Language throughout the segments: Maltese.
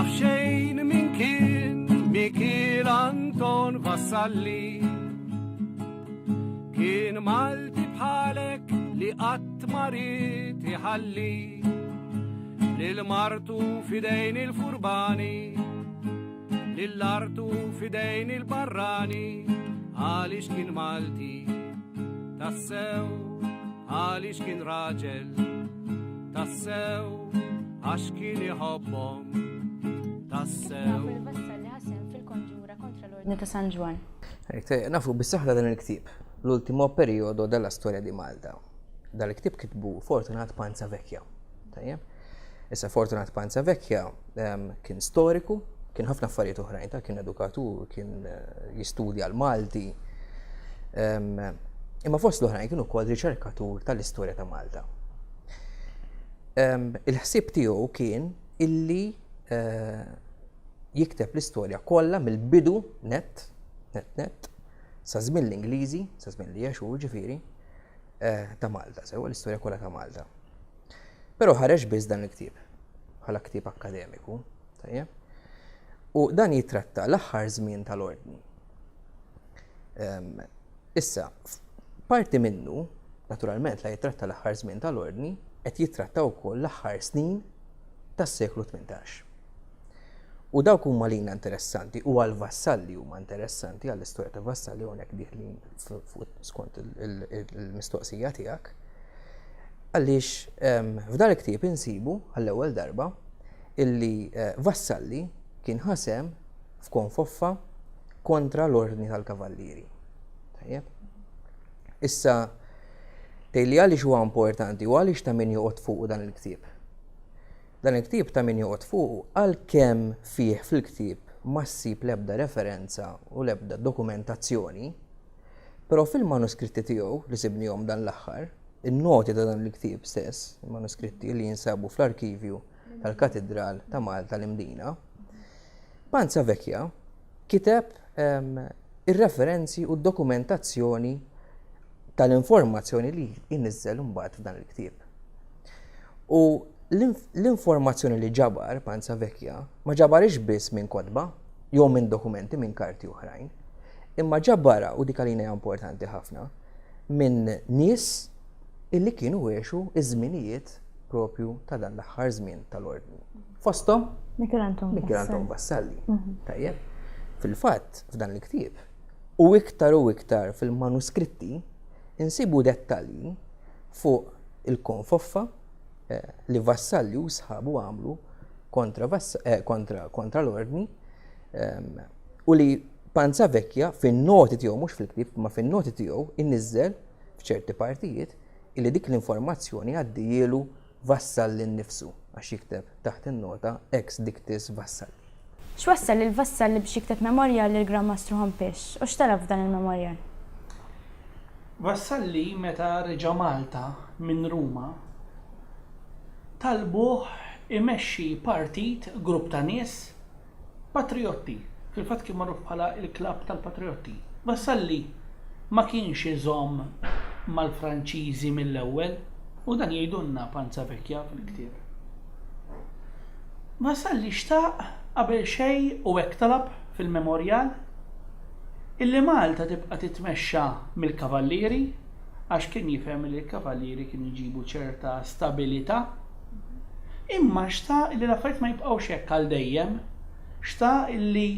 jaf xejn min kien Mikil Anton Vassalli. Kien Malti bħalek li qatt marit iħalli lil martu fidejn il-furbani, lill-artu fidejn il-barrani, għaliex kien Malti tassew, għaliex kien raġel tassew, għax kien iħobbhom tassew. Il-Vassalli ħasem fil-konġura kontra l-Ordni ta' San Ġwan. Nafu bis-saħħa dan il-ktib, l-ultimo periodo della storja di Malta. Dan il-ktib kitbu Fortunat Panzavecchia. Issa Fortunat Panzavecchia kien storiku, kien ħafna affarijiet oħrajn, kien edukatur, kien jistudja l-Malti. Imma fost l-oħrajn kienu wkoll riċerkatur tal-istorja ta' Malta. Il-ħsieb tiegħu kien illi jikteb l-istorja kollha mill-bidu net sa żmien l-Ingliżi, sa żmien li jgħixu ġifieri ta' Malta, sewa l-istorja kollha ta' Malta. Però ħareġ biss dan il-ktieb bħala ktieb akademiku, tajjeb? U dan jitratta l-aħħar żmien tal-ordni. Issa, parti minnu, naturalment la jitratta l-aħħar żmien tal-ordni, qed jitratta wkoll l-aħħar snin tas-seklu 18. U dawk huma lina interessanti u għall-vassalli huma interessanti għall-istorja ta' vassalli hawnhekk dieħlin skont il-mistoqsija tiegħek. Għaliex f'dan il-ktieb insibu għall-ewwel darba illi Vassalli kien ħasem f'konfoffa kontra l-Ordni tal-Kavallieri. Issa tgħidli għaliex huwa importanti u għaliex ta' min joqgħod fuq dan il-ktieb. Dan il-ktieb ta' min joqgħod fuq għalkemm fih fil-ktieb ma ssib l-ebda referenza u l-ebda dokumentazzjoni, però fil-manuskritti tiegħu li sibnihom dan l-aħħar, in-noti ta' dan il-ktieb stess, il-manuskritti li jinsabu fl-arkivju tal-Katedral ta' Malta l-Imdina, Panzavecchia kiteb ir-referenzi u d-dokumentazzjoni tal-informazzjoni li jinniżżel imbagħad f'dan il-ktieb. U l-informazzjoni li ġabar Panzavecchia ma ġabarix biss minn kotba jew minn dokumenti minn karti oħrajn, imma ġabara u dik għalina importanti ħafna minn nies illi kienu għexu iż-żminijiet propju ta' dan l-aħħar żmien tal-ordni. Fosthom Mikil Anton Vassalli. Tajjeb. Fil-fatt f'dan il-ktieb u iktar fil-manuskritti insibu dettalji fuq il-konfoffa li Vassalli u sħabu għamlu kontra l-ordni u li Panzavecchia fin-noti tiegħu mhux fil-ktieb ma fin-noti tiegħu inniżżel f'ċerti partijiet illi dik l-informazzjoni għaddijielu Vassalli nnifsu għax jikteb taħt in-nota ex dictis Vassalli. X'wassal il-Vassalli biex jikteb memorjal lil Gran Mastru Ħampix u x'talab f'dan il-memorjal? Vassalli meta reġa' Malta minn Ruma talbuh imexxi partit, grupp ta' nies patriotti, fil-fatt kien magħruf bħala il-Klabb tal-Patriotti. Vassalli ma kienx iżomm mal-Franċiżi mill-ewwel u dan jgħidulna Panzavecchia fil-ktieb. Vassalli xtaq qabel xejn u hekk talab fil-memorjal illi Malta tibqa' titmexxa mill-kavallieri għax kien jifhem li l-kavallieri kienu jġibu ċerta stabilità, imma xtaq illi l-affarijiet ma jibqgħux hekk għal dejjem, xtaq illi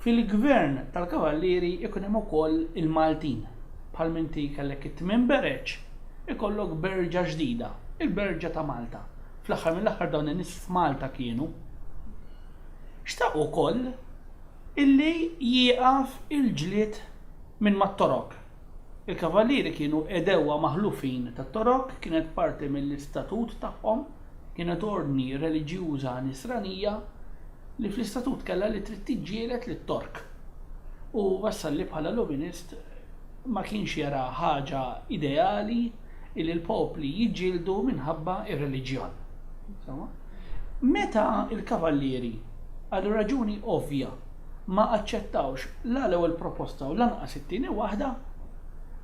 fil-gvern tal-kavallieri ikun hemm ukoll il-Maltin. Bħal minti kellek it-tmien bereġġ, ikollok berġa ġdida, il-berġa ta' Malta. Fl-aħħar mill-aħħar dawn in-nies f'Malta kienu. Xtaq ukoll illi jieqaf il-ġlied minn mat-Torok. Il-kavallieri kienu edewwa maħlufin tat-Torok, kienet parti mill-istatut tagħhom, kienet ordni reliġjuża nisranija li fl-istatut kellha li trid tiġġieled lit-Tork. U Vassalli bħala Luminist ma kienx jara ħaġa ideali illi l-popli jiġġieldu minħabba ir-reliġjon. Meta il-kavallieri għal raġuni ovvja ma aċċettawx la l-ewwel proposta u lanqas it-tieni waħda,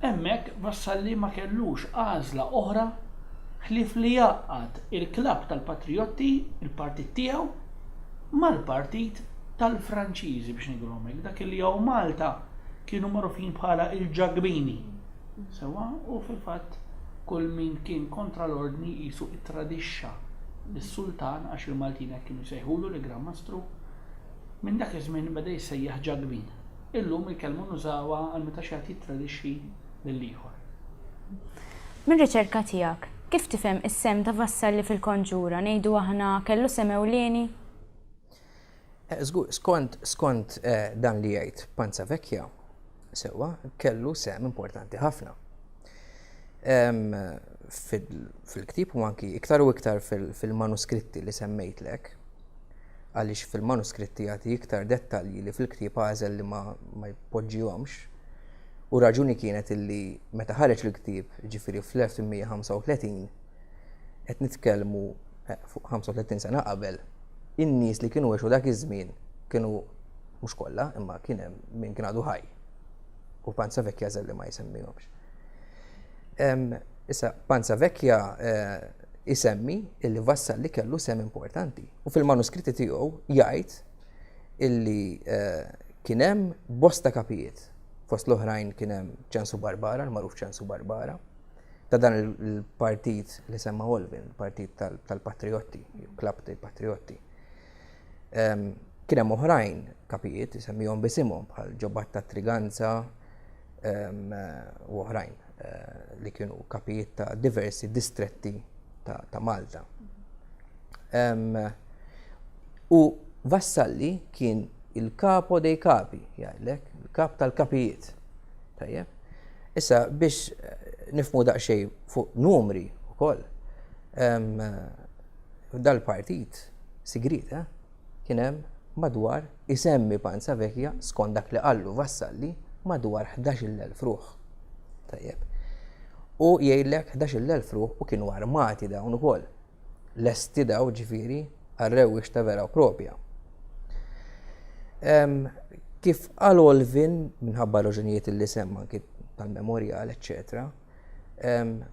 hemmhekk Vassalli ma kellux għażla oħra ħlief li jaqgħad il-Klabb tal-Patriotti, il-partit tiegħu, mal-partit tal-Franċiżi biex nigrom dak li jew Malta kienu magħrufin bħala il-ġagbini. Sewa u fil-fatt kull min kien kontra l-ordni qisu ittradixxa lis-sultan għax il-Maltin kienu jsejħulu li Gran Mastru minn dak iż-żmien beda jsejjaħ ġagbin. Illum il-kelma nużawha għal meta xi ħadd jittradixxi lill-ieħor. Mir-riċerka tiegħek, kif tifhem is-sem ta' vassalli fil-konġura ngħidu aħna kellu sem ewlieni? Skont dan li jgħid Panza Vecchia, sewwa kellu sem importanti ħafna. Fil-ktib u anki iktar u iktar fil-manuskritti li semmejtlek, għaliex fil-manuskritti jagħti iktar dettalji li fil-ktib għażel li ma jpoġġihomx. U raġuni kienet illi meta ħareġ il-ktib ġifieri fl-1935 qed nitkellmu fuq 35 sena qabel, in-nies li kienu għexu dak iż-żmien kienu mhux kollha imma kien hemm min kien għadu ħaj. U Panza Vecchia għażel li ma jsemmihomx. Issa Panza Vecchia isemmi illi vassalli kellu sem importanti. U fil-manuskritti tiegħu jgħid illi kien hemm bosta kapijiet. Fost l-oħrajn kien hemm Ċensu Barbara, l-magħruf Ċensu Barbara, ta' dan il-partit li semma Olvin, il-partit tal-Patriotti, Klabb tal-Patriotti. Kien hemm oħrajn kapijiet isemmihom bisimhom bħal Ġobatta Triganza u oħrajn li kienu kapijiet ta' diversi distretti ta' Malta. U Vassalli kien il-kapo dei capi, jgħidlek, il-kap tal-kapijiet. Tajjeb. Issa biex nifmu daqsxejn fuq numri wkoll. Dal-partit sigrit kien hemm madwar isemmi Panza Vecchia skont dak li qallu Vassalli madwar 11,000 ruħ. Tajjeb. U jgħidlek 11,000 ruħ u kienu armati dawn ukoll. Lesti daw ġifieri għar-rewwix ta' vera u propja. Kif qal Olvin minħabba raġunijiet li semma tal-memorial, eccetera,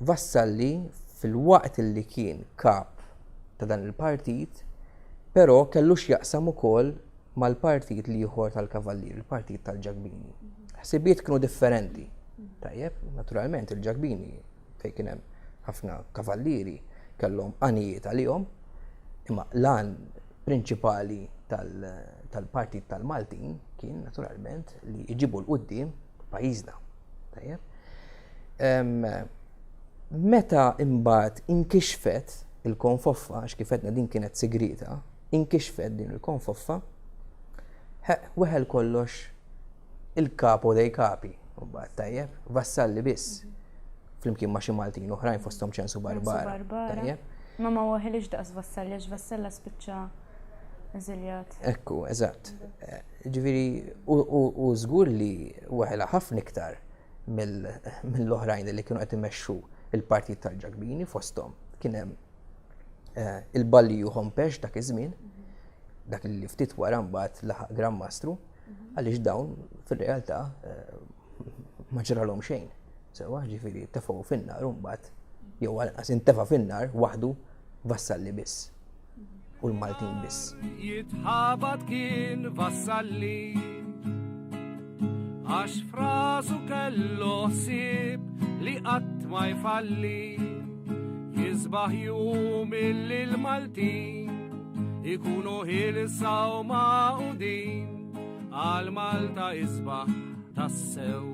Vassalli fil-waqt li kien kap ta' dan il-partit, però kellux jaqsam ukoll mal-partit li ieħor tal-kavallieri, il-partit tal-ġagbini. Ħsibiet kienu differenti. Tajjeb, naturalment il-ġagbini fejn kien hemm ħafna kavallieri kellhom għanijiet għalihom, imma l-għan prinċipali tal-partit tal-Maltin kien naturalment li jġibu l-qudiem pajjiżna. Tajjeb. Meta imbagħad inkixfet il-konfoffa, għax kif qedna din kienet sigrita, inkixfet din il-konfoffa, weħel kollox il-kapo dei capi, mbagħad tajjeb, Vassalli biss. Flimkien ma' xi Maltin oħrajn fosthom Ċensu Barbara. Tajjeb. Ma weħelix daqs Vassalli għax Vassalla spiċċa eżiljat. Ekku, eżatt. Ġifieri u żgur li weħela ħafna iktar mill-oħrajn li kienu qed imexxu il-partit tal-ġagbini fosthom. Kien hemm il-Balliju Hompex dak iż-żmien, dak li ftit wara mbagħad laħaq Gran Mastru, għaliex dawn fir-realtà ma ġralhom xejn. Sewwa ġifieri tefgħu fin-nar u mbagħad jew anqas intefa' fin-nar waħdu Vassalli biss. U l-Maltin biss. Jitħabat kien Vassalli għax frasu kellu ħsieb li qatt ma jfalli jisbaħ jum il-Maltin ikunu ħilsa u maqudin għal Malta jisbaħ tassew